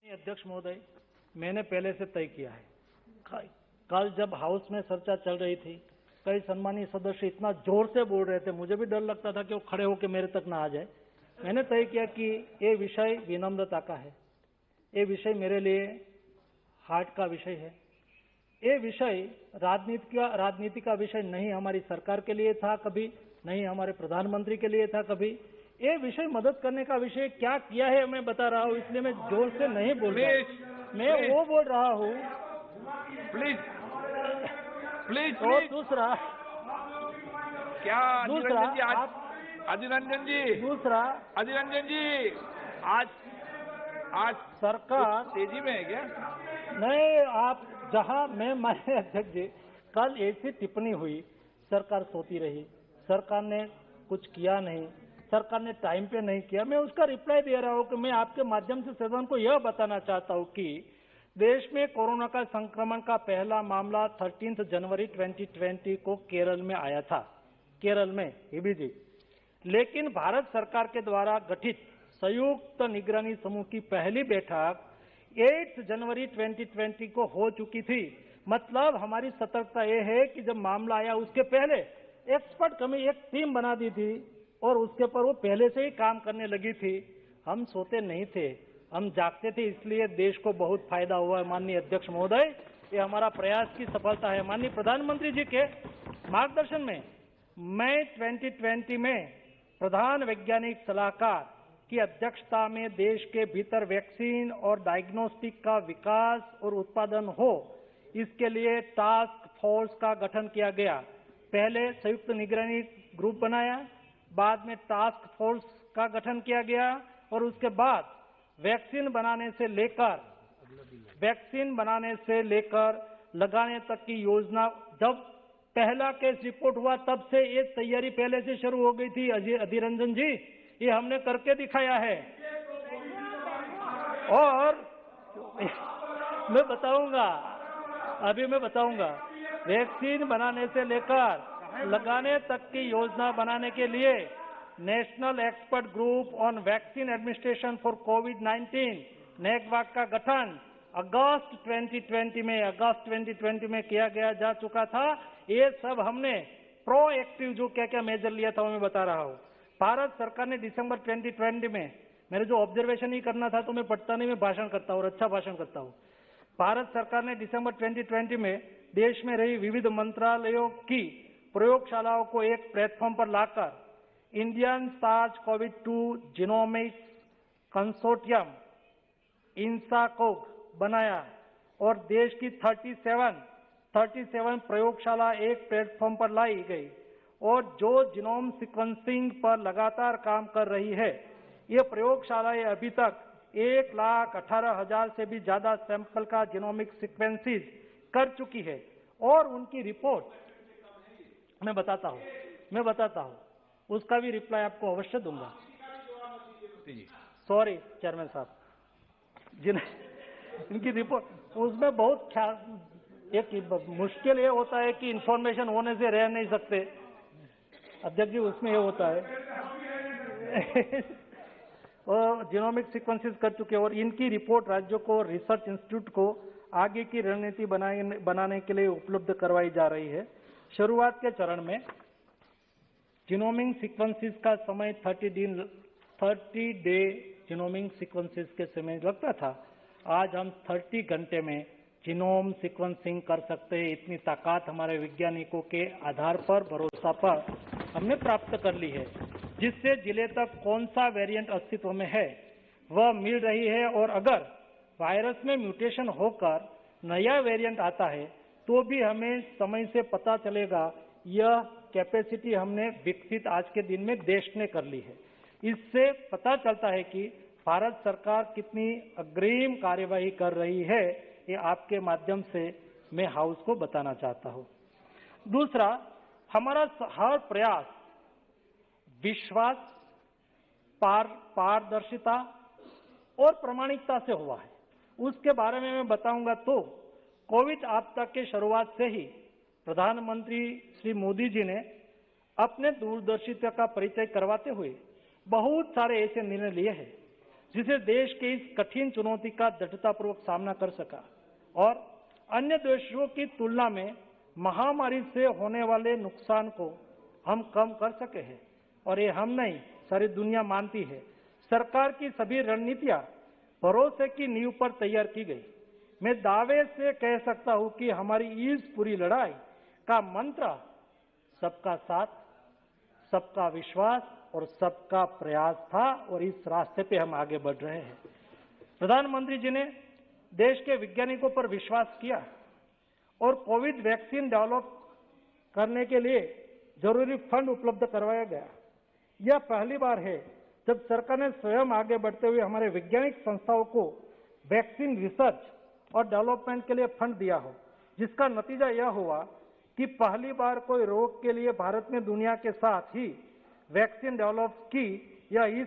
अध्यक्ष महोदय, मैंने पहले से तय किया है। कल जब हाउस में चर्चा चल रही थी, कई सम्मानीय सदस्य इतना जोर से बोल रहे थे, मुझे भी डर लगता था कि वो खड़े होकर मेरे तक ना आ जाए। मैंने तय किया कि ये विषय विनम्रता का है, ये विषय मेरे लिए हार्ट का विषय है। ये विषय राजनीति का विषय नहीं हमारी सरकार के लिए था कभी, नहीं हमारे प्रधानमंत्री के लिए था कभी। ये विषय मदद करने का विषय क्या किया है मैं बता रहा हूँ, इसलिए मैं जोर से नहीं बोल रहा। मैं वो बोल रहा हूँ। प्लीज प्लीज और दूसरा क्या अधीर रंजन जी आज सरकार तेजी में है क्या? नहीं, आप जहां मैं माने अध्यक्ष जी, कल ऐसी टिप्पणी हुई, सरकार सोती रही, सरकार ने कुछ किया नहीं, सरकार ने टाइम पे नहीं किया। मैं उसका रिप्लाई दे रहा हूं कि मैं आपके माध्यम से सदन को यह बताना चाहता हूं कि देश में कोरोना का संक्रमण का पहला मामला 13 जनवरी 2020 को केरल में आया था, केरल में हेबी जी। लेकिन भारत सरकार के द्वारा गठित संयुक्त निगरानी समूह की पहली बैठक 8 जनवरी 2020 को हो चुकी थी। मतलब हमारी सतर्कता यह है कि जब मामला आया उसके पहले एक्सपर्ट कमेटी एक टीम बना दी थी और उसके ऊपर वो पहले से ही काम करने लगी थी। हम सोते नहीं थे, हम जागते थे, इसलिए देश को बहुत फायदा हुआ है। माननीय अध्यक्ष महोदय, ये हमारा प्रयास की सफलता है। माननीय प्रधानमंत्री जी के मार्गदर्शन में मई 2020 में प्रधान वैज्ञानिक सलाहकार की अध्यक्षता में देश के भीतर वैक्सीन और डायग्नोस्टिक का विकास और उत्पादन हो, इसके लिए टास्क फोर्स का गठन किया गया। पहले संयुक्त निगरानी ग्रुप बनाया, बाद में टास्क फोर्स का गठन किया गया और उसके बाद वैक्सीन बनाने से लेकर लगाने तक की योजना। जब पहला केस रिपोर्ट हुआ तब से ये तैयारी पहले से शुरू हो गई थी। अधीर रंजन जी, ये हमने करके दिखाया है। और मैं बताऊंगा, वैक्सीन बनाने से लेकर लगाने तक की योजना बनाने के लिए national expert group on vaccine administration for कोविड-19 नेकवाक का गठन अगस्त 2020 में किया गया जा चुका था। ये सब हमने प्रोएक्टिव जो क्या मेजर लिया था वो मैं बता रहा हूँ। भारत सरकार ने दिसंबर 2020 में, मेरे जो ऑब्जर्वेशन ही करना था तो मैं पढ़ता नहीं, मैं भाषण करता हूँ और अच्छा भाषण करता हूँ। भारत सरकार ने दिसंबर 2020 में देश में रही विविध मंत्रालयों की प्रयोगशालाओं को एक प्लेटफॉर्म पर लाकर Indian SARS-CoV-2 genomics consortium INSACOG बनाया और देश की 37 प्रयोगशाला एक प्लेटफॉर्म पर लाई गई और जो जीनोम सीक्वेंसिंग पर लगातार काम कर रही है। ये प्रयोगशालाएं अभी तक 1,18,000 से भी ज्यादा सैंपल का जीनोमिक सीक्वेंसिस कर चुकी है और उनकी रिपोर्ट मैं बताता हूं, उसका भी रिप्लाई आपको अवश्य दूंगा। सॉरी चेयरमैन साहब, इनकी रिपोर्ट उसमें बहुत एक मुश्किल ये होता है कि इंफॉर्मेशन होने से रह नहीं सकते अध्यक्ष जी, उसमें ये होता है और जीनोमिक सीक्वेंसेस कर चुके हैं और इनकी रिपोर्ट राज्यों को, रिसर्च इंस्टीट्यूट को आगे की रणनीति बनाने के लिए उपलब्ध करवाई जा रही है। शुरुआत के चरण में जीनोमिक सीक्वेंसेस का समय 30 डे जीनोमिक सीक्वेंसेस के समय लगता था। आज हम 30 घंटे में जीनोम सीक्वेंसिंग कर सकते हैं। इतनी ताकत हमारे वैज्ञानिकों के आधार पर, भरोसा पर हमने प्राप्त कर ली है, जिससे जिले तक कौन सा वेरिएंट अस्तित्व में है वह मिल रही है और अगर वायरस में म्यूटेशन होकर नया वेरिएंट आता है तो भी हमें समय से पता चलेगा। यह कैपेसिटी हमने विकसित आज के दिन में देश ने कर ली है। इससे पता चलता है कि भारत सरकार कितनी अग्रिम कार्यवाही कर रही है, ये आपके माध्यम से मैं हाउस को बताना चाहता हूं। दूसरा, हमारा हर प्रयास विश्वास, पारदर्शिता और प्रामाणिकता से हुआ है। उसके बारे में मैं बताऊंगा तो कोविड आपदा के शुरुआत से ही प्रधानमंत्री श्री मोदी जी ने अपने दूरदर्शिता का परिचय करवाते हुए बहुत सारे ऐसे निर्णय लिए हैं जिसे देश के इस कठिन चुनौती का दृढ़तापूर्वक सामना कर सका और अन्य देशों की तुलना में महामारी से होने वाले नुकसान को हम कम कर सके हैं। और ये हम नहीं, सारी दुनिया मानती है। सरकार की सभी रणनीतियां भरोसे की नींव पर तैयार की गई। मैं दावे से कह सकता हूं कि हमारी इस पूरी लड़ाई का मंत्र सबका साथ, सबका विश्वास और सबका प्रयास था और इस रास्ते पे हम आगे बढ़ रहे हैं। प्रधानमंत्री जी ने देश के वैज्ञानिकों पर विश्वास किया और कोविड वैक्सीन डेवलप करने के लिए जरूरी फंड उपलब्ध करवाया गया। यह पहली बार है जब सरकार ने स्वयं आगे बढ़ते हुए हमारे वैज्ञानिक संस्थाओं को वैक्सीन रिसर्च और डेवलपमेंट के लिए फंड दिया हो, जिसका नतीजा यह हुआ कि पहली बार कोई रोग के लिए भारत ने दुनिया के साथ ही वैक्सीन डेवलप की। या इस